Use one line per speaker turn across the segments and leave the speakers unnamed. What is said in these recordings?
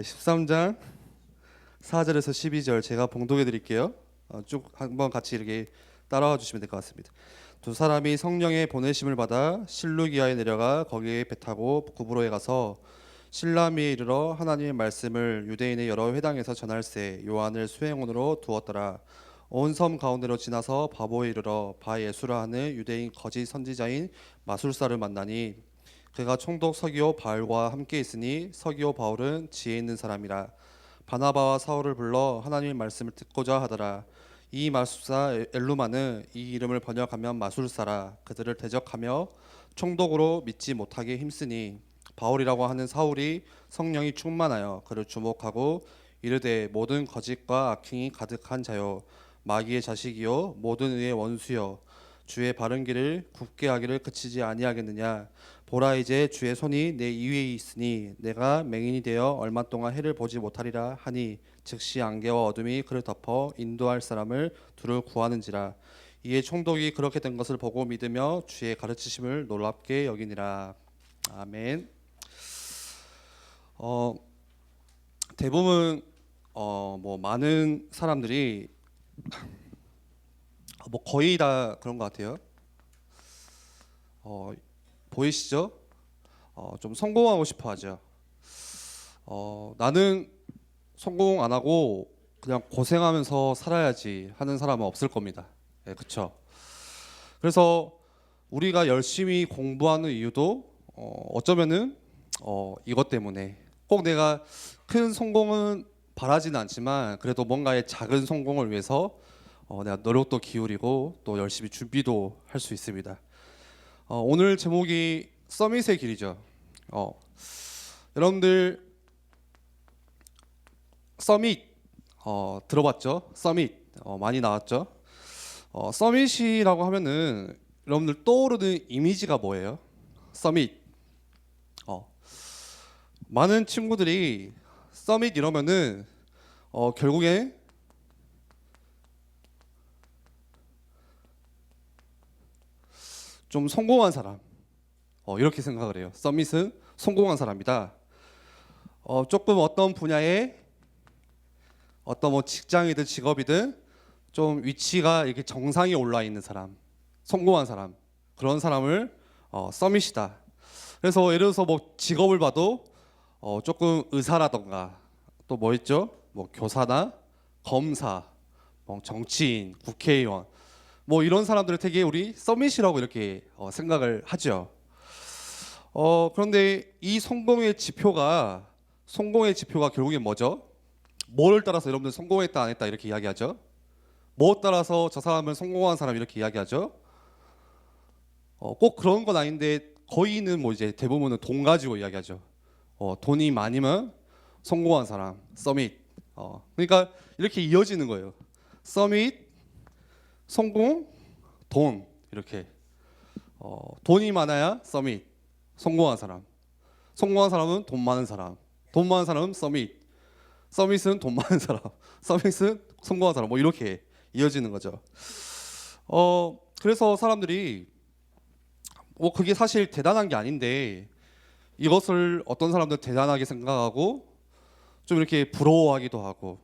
13장 4절에서 12절 제가 봉독해 드릴게요. 쭉 한번 같이 이렇게 따라와 주시면 될 것 같습니다. 두 사람이 성령의 보내심을 받아 실루기아에 내려가 거기에 배 타고 구브로에 가서 실라미에 이르러 하나님의 말씀을 유대인의 여러 회당에서 전할세 요한을 수행원으로 두었더라. 온 섬 가운데로 지나서 바보에 이르러 바 예수라 하는 유대인 거짓 선지자인 마술사를 만나니 그가 총독 서기오 바울과 함께 있으니 서기오 바울은 지혜 있는 사람이라. 바나바와 사울을 불러 하나님의 말씀을 듣고자 하더라. 이 마술사 엘루마는 이 이름을 번역하면 마술사라. 그들을 대적하며 총독으로 믿지 못하게 힘쓰니 바울이라고 하는 사울이 성령이 충만하여 그를 주목하고 이르되 모든 거짓과 악행이 가득한 자요 마귀의 자식이요 모든 의의 원수요 주의 바른 길을 굽게 하기를 그치지 아니하겠느냐. 보라 이제 주의 손이 내 이위에 있으니 내가 맹인이 되어 얼마 동안 해를 보지 못하리라 하니 즉시 안개와 어둠이 그를 덮어 인도할 사람을 두루 구하는지라. 이에 총독이 그렇게 된 것을 보고 믿으며 주의 가르치심을 놀랍게 여기니라. 아멘. 대부분 많은 사람들이 거의 다 그런 것 같아요. 보이시죠? 좀 성공하고 싶어 하죠. 나는 성공 안 하고 그냥 고생하면서 살아야지 하는 사람은 없을 겁니다. 네, 그렇죠? 그래서 우리가 열심히 공부하는 이유도 어쩌면은 이것 때문에 꼭 내가 큰 성공은 바라지는 않지만 그래도 뭔가의 작은 성공을 위해서 내가 노력도 기울이고 또 열심히 준비도 할 수 있습니다. 오늘 제목이 서밋의 길이죠. 여러분들 서밋 들어봤죠? 서밋 많이 나왔죠? 서밋이라고 하면은 여러분들 떠오르는 이미지가 뭐예요? 서밋. 많은 친구들이 서밋 이러면은 결국에 좀 성공한 사람 이렇게 생각을 해요. 서밋은 성공한 사람이다. 조금 어떤 분야에 어떤 직장이든 직업이든 좀 위치가 이렇게 정상에 올라 있는 사람, 성공한 사람, 그런 사람을 서밋이다. 그래서 예를 들어서 직업을 봐도 조금 의사라던가 또 뭐 있죠? 교사나 검사, 정치인, 국회의원 이런 사람들을 되게 우리 서밋이라고 이렇게 생각을 하죠. 그런데 이 성공의 지표가 결국엔 뭐죠? 뭐를 따라서 여러분들 성공했다 안 했다 이렇게 이야기하죠? 뭐 따라서 저 사람은 성공한 사람 이렇게 이야기하죠? 꼭 그런 건 아닌데 거의는 이제 대부분은 돈 가지고 이야기하죠. 돈이 많으면 성공한 사람, 서밋. 그러니까 이렇게 이어지는 거예요. 서밋, 성공, 돈 이렇게. 돈이 많아야 서밋, 성공한 사람. 성공한 사람은 돈 많은 사람. 돈 많은 사람은 서밋. 서밋은 돈 많은 사람. 서밋은 성공한 사람. 이렇게 이어지는 거죠. 그래서 사람들이 그게 사실 대단한 게 아닌데 이것을 어떤 사람들은 대단하게 생각하고 좀 이렇게 부러워하기도 하고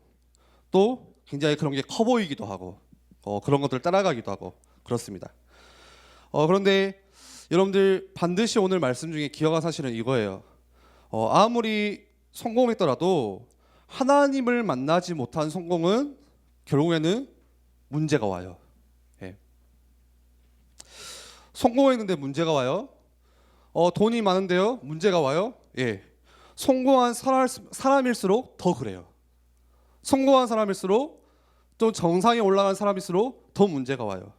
또 굉장히 그런 게 커 보이기도 하고 그런 것들을 따라가기도 하고 그렇습니다. 그런데 여러분들 반드시 오늘 말씀 중에 기억할 사실은 이거예요. 아무리 성공했더라도 하나님을 만나지 못한 성공은 결국에는 문제가 와요. 예. 성공했는데 문제가 와요. 돈이 많은데요 문제가 와요. 예. 성공한 사람일수록 더 그래요. 성공한 사람일수록 또 정상에 올라간 사람일수록 더 문제가 와요.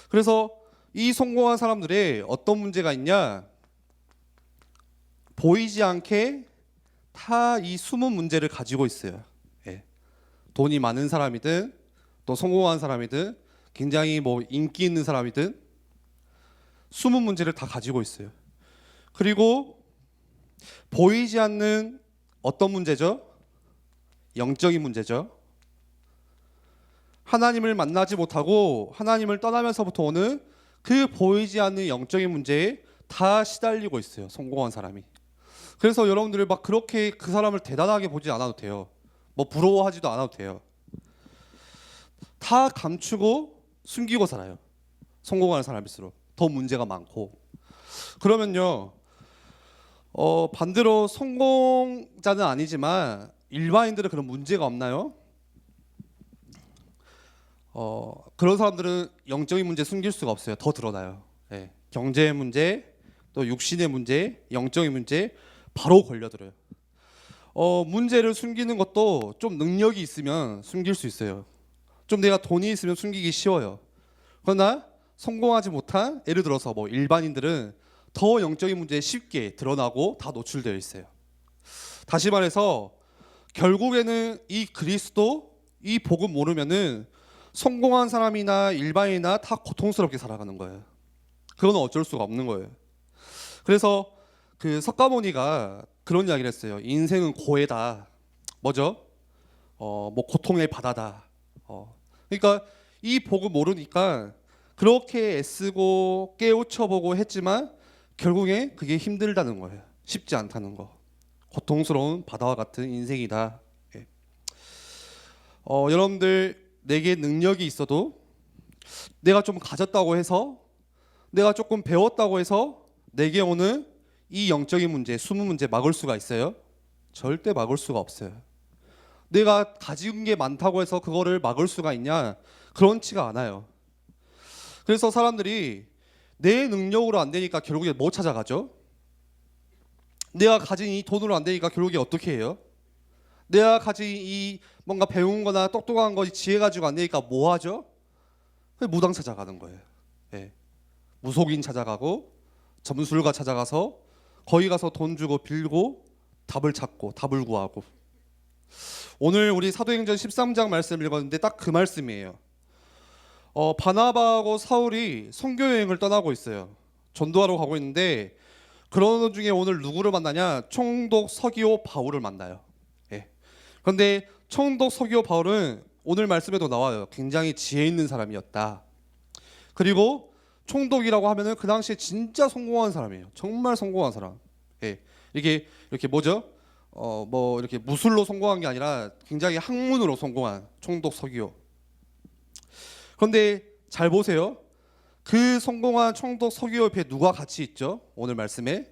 그래서 이 성공한 사람들의 어떤 문제가 있냐? 보이지 않게 다 이 숨은 문제를 가지고 있어요. 예. 돈이 많은 사람이든 또 성공한 사람이든 굉장히 인기 있는 사람이든 숨은 문제를 다 가지고 있어요. 그리고 보이지 않는 어떤 문제죠? 영적인 문제죠. 하나님을 만나지 못하고 하나님을 떠나면서부터 오는 그 보이지 않는 영적인 문제에 다 시달리고 있어요. 성공한 사람이. 그래서 여러분들이 막 그렇게 그 사람을 대단하게 보지 않아도 돼요. 뭐 부러워하지도 않아도 돼요. 다 감추고 숨기고 살아요. 성공하는 사람일수록 더 문제가 많고. 그러면요, 반대로 성공자는 아니지만 일반인들은 그런 문제가 없나요? 그런 사람들은 영적인 문제 숨길 수가 없어요. 더 드러나요. 예. 경제의 문제, 또 육신의 문제, 영적인 문제 바로 걸려들어요. 문제를 숨기는 것도 좀 능력이 있으면 숨길 수 있어요. 좀 내가 돈이 있으면 숨기기 쉬워요. 그러나 성공하지 못한, 예를 들어서 뭐 일반인들은 더 영적인 문제에 쉽게 드러나고 다 노출되어 있어요. 다시 말해서 결국에는 이 그리스도, 이 복음 모르면은 성공한 사람이나 일반인이나 다 고통스럽게 살아가는 거예요. 그건 어쩔 수가 없는 거예요. 그래서 그 석가모니가 그런 이야기를 했어요. 인생은 고해다. 뭐죠? 뭐 고통의 바다다. 그러니까 이 복음 모르니까 그렇게 애쓰고 깨우쳐보고 했지만 결국에 그게 힘들다는 거예요. 쉽지 않다는 거. 고통스러운 바다와 같은 인생이다. 예. 여러분들 내게 능력이 있어도 내가 좀 가졌다고 해서 내가 조금 배웠다고 해서 내게 오는 이 영적인 문제, 숨은 문제 막을 수가 있어요? 절대 막을 수가 없어요. 내가 가진 게 많다고 해서 그거를 막을 수가 있냐? 그렇지가 않아요. 그래서 사람들이 내 능력으로 안 되니까 결국에 뭐 찾아가죠? 내가 가진 이 돈으로 안 되니까 결국에 어떻게 해요? 내가 가진 이 뭔가 배운 거나 똑똑한 거 지혜 가지고 안 되니까 뭐 하죠? 무당 찾아가는 거예요. 예. 무속인 찾아가고 점술가 찾아가서 거기 가서 돈 주고 빌고 답을 찾고 답을 구하고. 오늘 우리 사도행전 13장 말씀을 읽었는데 딱 그 말씀이에요. 바나바하고 사울이 선교 여행을 떠나고 있어요. 전도하러 가고 있는데 그런 중에 오늘 누구를 만나냐? 총독 서기오 바울을 만나요. 예. 그런데 총독 서기오 바울은 오늘 말씀에도 나와요. 굉장히 지혜 있는 사람이었다. 그리고 총독이라고 하면은 그 당시에 진짜 성공한 사람이에요. 정말 성공한 사람. 예. 이렇게 뭐죠? 뭐 이렇게 무술로 성공한 게 아니라 굉장히 학문으로 성공한 총독 서기오. 그런데 잘 보세요. 그 성공한 총독 서기오 옆에 누가 같이 있죠? 오늘 말씀에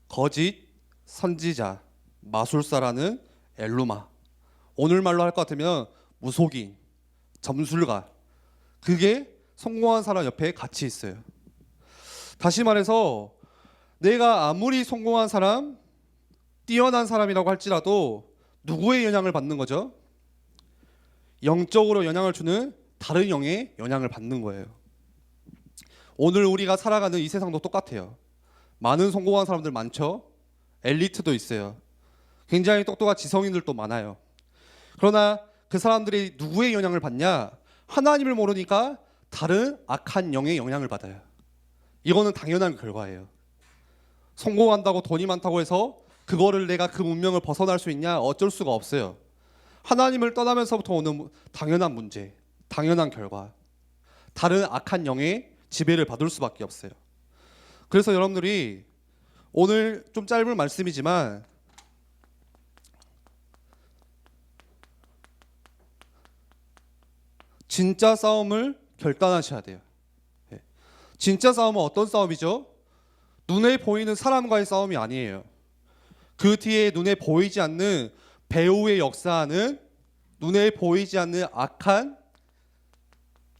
거짓 선지자, 마술사라는 엘루마. 오늘 말로 할 것 같으면 무속인, 점술가. 그게 성공한 사람 옆에 같이 있어요. 다시 말해서 내가 아무리 성공한 사람, 뛰어난 사람이라고 할지라도 누구의 영향을 받는 거죠? 영적으로 영향을 주는 다른 영의 영향을 받는 거예요. 오늘 우리가 살아가는 이 세상도 똑같아요. 많은 성공한 사람들 많죠? 엘리트도 있어요. 굉장히 똑똑한 지성인들도 많아요. 그러나 그 사람들이 누구의 영향을 받냐? 하나님을 모르니까 다른 악한 영의 영향을 받아요. 이거는 당연한 결과예요. 성공한다고 돈이 많다고 해서 그거를 내가 그 문명을 벗어날 수 있냐? 어쩔 수가 없어요. 하나님을 떠나면서부터 오는 당연한 문제, 당연한 결과. 다른 악한 영의 지배를 받을 수밖에 없어요. 그래서 여러분들이 오늘 좀 짧은 말씀이지만 진짜 싸움을 결단하셔야 돼요. 진짜 싸움은 어떤 싸움이죠? 눈에 보이는 사람과의 싸움이 아니에요. 그 뒤에 눈에 보이지 않는 배후의 역사하는 눈에 보이지 않는 악한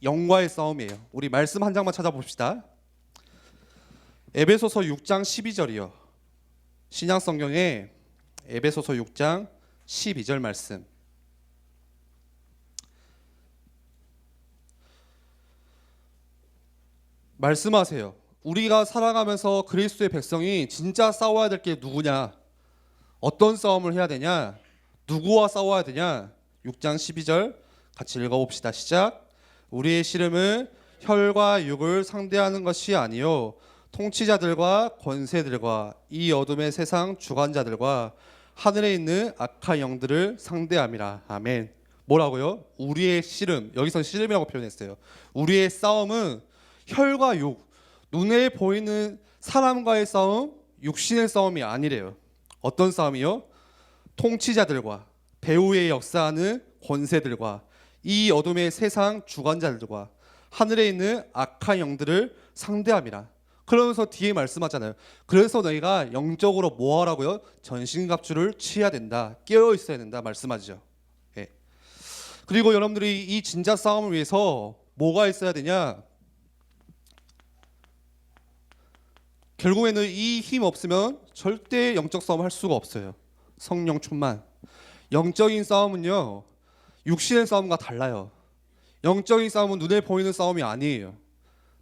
영과의 싸움이에요. 우리 말씀 한 장만 찾아봅시다. 에베소서 6장 12절이요. 신약 성경에 에베소서 6장 12절 말씀. 말씀하세요. 우리가 살아가면서 그리스도의 백성이 진짜 싸워야 될 게 누구냐? 어떤 싸움을 해야 되냐? 누구와 싸워야 되냐? 6장 12절 같이 읽어봅시다. 시작. 우리의 씨름은 혈과 육을 상대하는 것이 아니요 통치자들과 권세들과 이 어둠의 세상 주관자들과 하늘에 있는 악한 영들을 상대함이라. 아멘. 뭐라고요? 우리의 씨름. 여기서 씨름이라고 표현했어요. 우리의 싸움은 혈과 육, 눈에 보이는 사람과의 싸움, 육신의 싸움이 아니래요. 어떤 싸움이요? 통치자들과 배후에 역사하는 권세들과 이 어둠의 세상 주관자들과 하늘에 있는 악한 영들을 상대함이라. 그러면서 뒤에 말씀하잖아요. 그래서 너희가 영적으로 뭐 하라고요? 전신갑주를 취해야 된다. 깨어 있어야 된다 말씀하죠. 예. 그리고 여러분들이 이 진짜 싸움을 위해서 뭐가 있어야 되냐? 결국에는 이 힘 없으면 절대 영적 싸움 할 수가 없어요. 성령 충만. 영적인 싸움은요, 육신의 싸움과 달라요. 영적인 싸움은 눈에 보이는 싸움이 아니에요.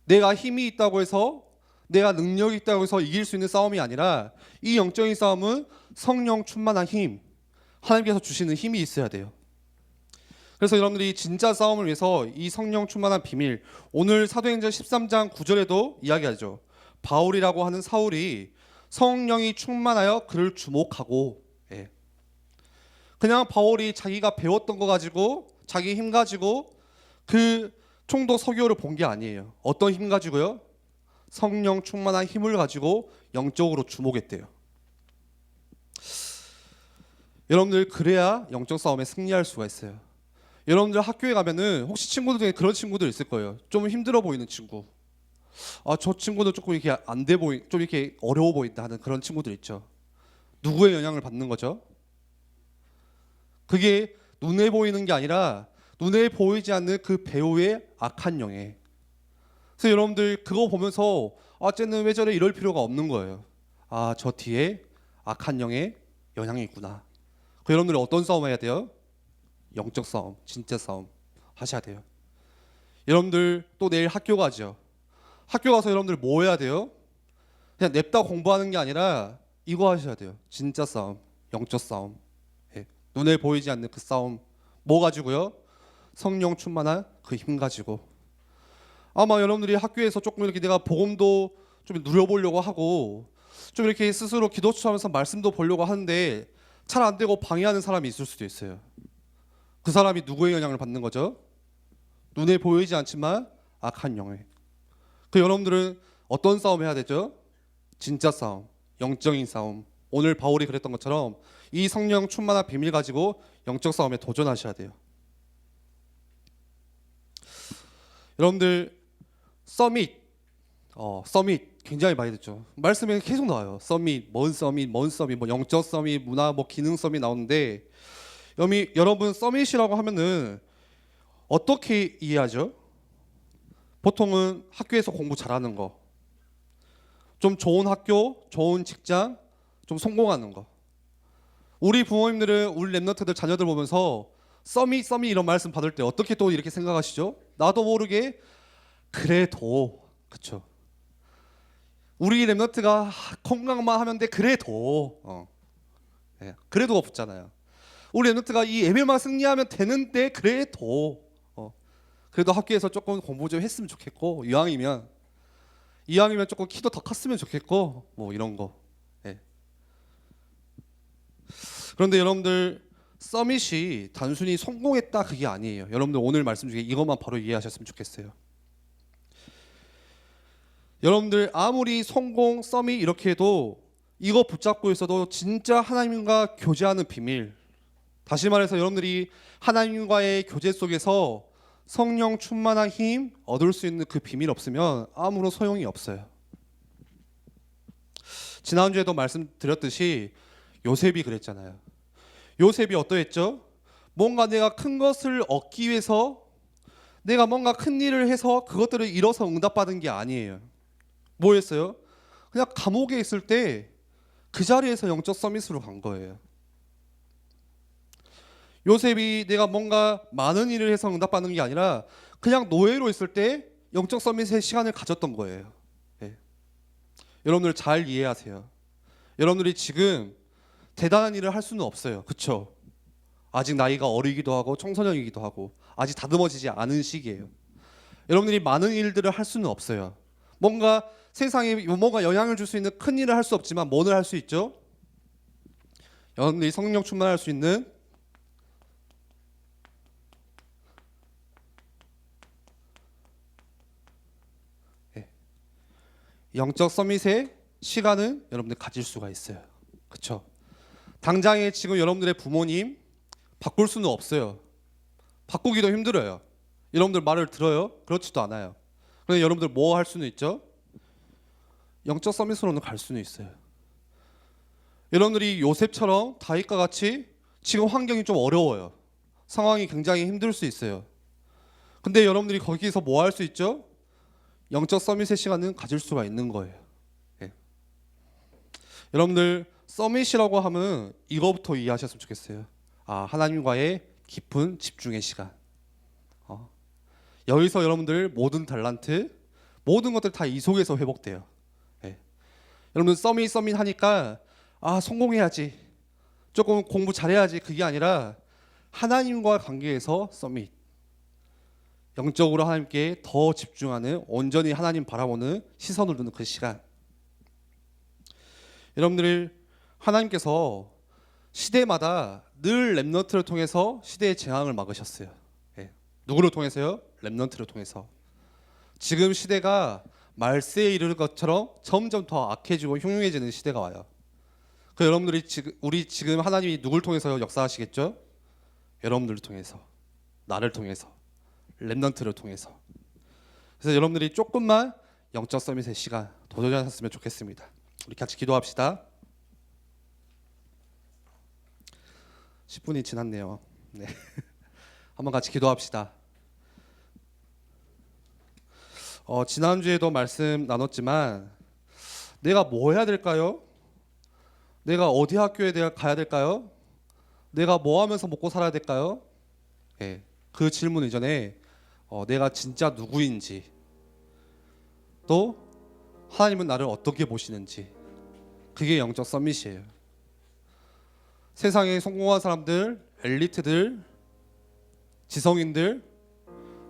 내가 힘이 있다고 해서, 내가 능력이 있다고 해서 이길 수 있는 싸움이 아니라, 이 영적인 싸움은 성령 충만한 힘, 하나님께서 주시는 힘이 있어야 돼요. 그래서 여러분들이 진짜 싸움을 위해서 이 성령 충만한 비밀, 오늘 사도행전 13장 9절에도 이야기하죠. 바울이라고 하는 사울이 성령이 충만하여 그를 주목하고, 예. 그냥 바울이 자기가 배웠던 거 가지고, 자기 힘 가지고 그 총독 서기오를 본 게 아니에요. 어떤 힘 가지고요? 성령 충만한 힘을 가지고 영적으로 주목했대요. 여러분들 그래야 영적 싸움에 승리할 수가 있어요. 여러분들 학교에 가면은 혹시 친구들 중에 그런 친구들 있을 거예요. 좀 힘들어 보이는 친구. 저 친구는 조금 이렇게 안 돼 좀 이렇게 어려워 보인다 하는 그런 친구들 있죠. 누구의 영향을 받는 거죠? 그게 눈에 보이는 게 아니라 눈에 보이지 않는 그 배우의 악한 영에. 그래서 여러분들 그거 보면서 쟤는 왜 저래 이럴 필요가 없는 거예요. 저 뒤에 악한 영의 영향이 있구나. 그 여러분들이 어떤 싸움 해야 돼요? 영적 싸움, 진짜 싸움 하셔야 돼요. 여러분들 또 내일 학교 가죠. 학교 가서 여러분들 뭐 해야 돼요? 그냥 냅다 공부하는 게 아니라 이거 하셔야 돼요. 진짜 싸움, 영적 싸움. 예. 눈에 보이지 않는 그 싸움. 뭐 가지고요? 성령 충만한 그 힘 가지고. 아마 여러분들이 학교에서 조금 이렇게 내가 복음도 좀 누려보려고 하고 좀 이렇게 스스로 기도 추하면서 말씀도 보려고 하는데 잘 안 되고 방해하는 사람이 있을 수도 있어요. 그 사람이 누구의 영향을 받는 거죠? 눈에 보이지 않지만 악한 영에. 그 여러분들은 어떤 싸움 해야 되죠? 진짜 싸움, 영적인 싸움. 오늘 바울이 그랬던 것처럼 이 성령 충만한 비밀 가지고 영적 싸움에 도전하셔야 돼요. 여러분들 서밋 굉장히 많이 듣죠. 말씀에 계속 나와요. 서밋, 뭔 서밋, 뭔 서밋, 뭐 영적 서밋, 문화, 뭐 기능 서밋 나오는데 여러분 서밋이라고 하면은 어떻게 이해하죠? 보통은 학교에서 공부 잘하는 거, 좀 좋은 학교, 좋은 직장, 좀 성공하는 거. 우리 부모님들은 우리 랩런트들 자녀들 보면서 서밋 이런 말씀 받을 때 어떻게 또 이렇게 생각하시죠? 나도 모르게 그래도, 그쵸? 우리 랩런트가 건강만 하면 돼. 그래도 그래도가 붙잖아요. 우리 랩런트가 이 예배만 승리하면 되는데 그래도 학교에서 조금 공부 좀 했으면 좋겠고 이왕이면 조금 키도 더 컸으면 좋겠고 뭐 이런 거. 예. 그런데 여러분들 서밋이 단순히 성공했다 그게 아니에요. 여러분들 오늘 말씀 중에 이것만 바로 이해하셨으면 좋겠어요. 여러분들 아무리 성공, 서밋 이렇게 해도 이거 붙잡고 있어도 진짜 하나님과 교제하는 비밀, 다시 말해서 여러분들이 하나님과의 교제 속에서 성령 충만한 힘 얻을 수 있는 그 비밀 없으면 아무런 소용이 없어요. 지난주에도 말씀드렸듯이 요셉이 그랬잖아요. 요셉이 어떠했죠? 뭔가 내가 큰 것을 얻기 위해서 내가 뭔가 큰 일을 해서 그것들을 이뤄서 응답받은 게 아니에요. 뭐였어요? 그냥 감옥에 있을 때 그 자리에서 영적 서밋으로 간 거예요. 요셉이 내가 뭔가 많은 일을 해서 응답받는 게 아니라 그냥 노예로 있을 때 영적 서밋의 시간을 가졌던 거예요. 예. 여러분들 잘 이해하세요. 여러분들이 지금 대단한 일을 할 수는 없어요. 그렇죠? 아직 나이가 어리기도 하고 청소년이기도 하고 아직 다듬어지지 않은 시기예요. 여러분들이 많은 일들을 할 수는 없어요. 뭔가 세상에 뭔가 영향을 줄 수 있는 큰 일을 할 수 없지만 뭐를 할 수 있죠? 여러분들이 성령 충만할 수 있는 영적 서밋의 시간은 여러분들 가질 수가 있어요. 그렇죠? 당장에 지금 여러분들의 부모님 바꿀 수는 없어요. 바꾸기도 힘들어요. 여러분들 말을 들어요? 그렇지도 않아요. 그런데 여러분들 뭐 할 수는 있죠? 영적 서밋으로는 갈 수는 있어요. 여러분들이 요셉처럼 다윗과 같이 지금 환경이 좀 어려워요. 상황이 굉장히 힘들 수 있어요. 근데 여러분들이 거기서 뭐 할 수 있죠? 영적 서밋의 시간은 가질 수가 있는 거예요. 예. 여러분들 서밋이라고 하면 이거부터 이해하셨으면 좋겠어요. 하나님과의 깊은 집중의 시간. 여기서 여러분들 모든 달란트, 모든 것들 다 이 속에서 회복돼요. 예. 여러분들 서밋 하니까 성공해야지, 조금 공부 잘해야지, 그게 아니라 하나님과 관계에서 서밋, 영적으로 하나님께 더 집중하는, 온전히 하나님 바라보는 시선을 두는 그 시간. 여러분들 하나님께서 시대마다 늘 렘넌트를 통해서 시대의 재앙을 막으셨어요. 예. 누구를 통해서요? 렘넌트를 통해서. 지금 시대가 말세에 이르는 것처럼 점점 더 악해지고 흉흉해지는 시대가 와요. 그 여러분들이 우리 지금 하나님이 누굴 통해서 역사하시겠죠? 여러분들을 통해서, 나를 통해서, 렘넌트를 통해서. 그래서 여러분들이 조금만 영적 서밋의 시간 도전하셨으면 좋겠습니다. 우리 같이 기도합시다. 10분이 지났네요. 네. 한번 같이 기도합시다. 지난주에도 말씀 나눴지만 내가 뭐 해야 될까요? 내가 어디 학교에 가야 될까요? 내가 뭐 하면서 먹고 살아야 될까요? 네. 그 질문 이전에 내가 진짜 누구인지, 또 하나님은 나를 어떻게 보시는지, 그게 영적 서밋이에요. 세상에 성공한 사람들, 엘리트들, 지성인들,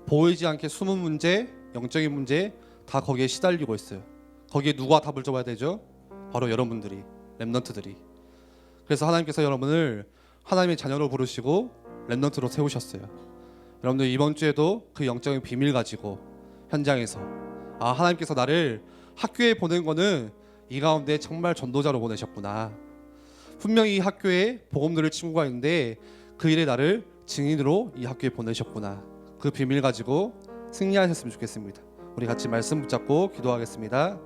보이지 않게 숨은 문제, 영적인 문제 다 거기에 시달리고 있어요. 거기에 누가 답을 줘야 되죠? 바로 여러분들이, 렘넌트들이. 그래서 하나님께서 여러분을 하나님의 자녀로 부르시고 렘넌트로 세우셨어요. 여러분들 이번 주에도 그 영적인 비밀 가지고 현장에서 하나님께서 나를 학교에 보낸 거는 이 가운데 정말 전도자로 보내셨구나. 분명히 이 학교에 복음 들을 친구가 있는데 그 일에 나를 증인으로 이 학교에 보내셨구나. 그 비밀 가지고 승리하셨으면 좋겠습니다. 우리 같이 말씀 붙잡고 기도하겠습니다.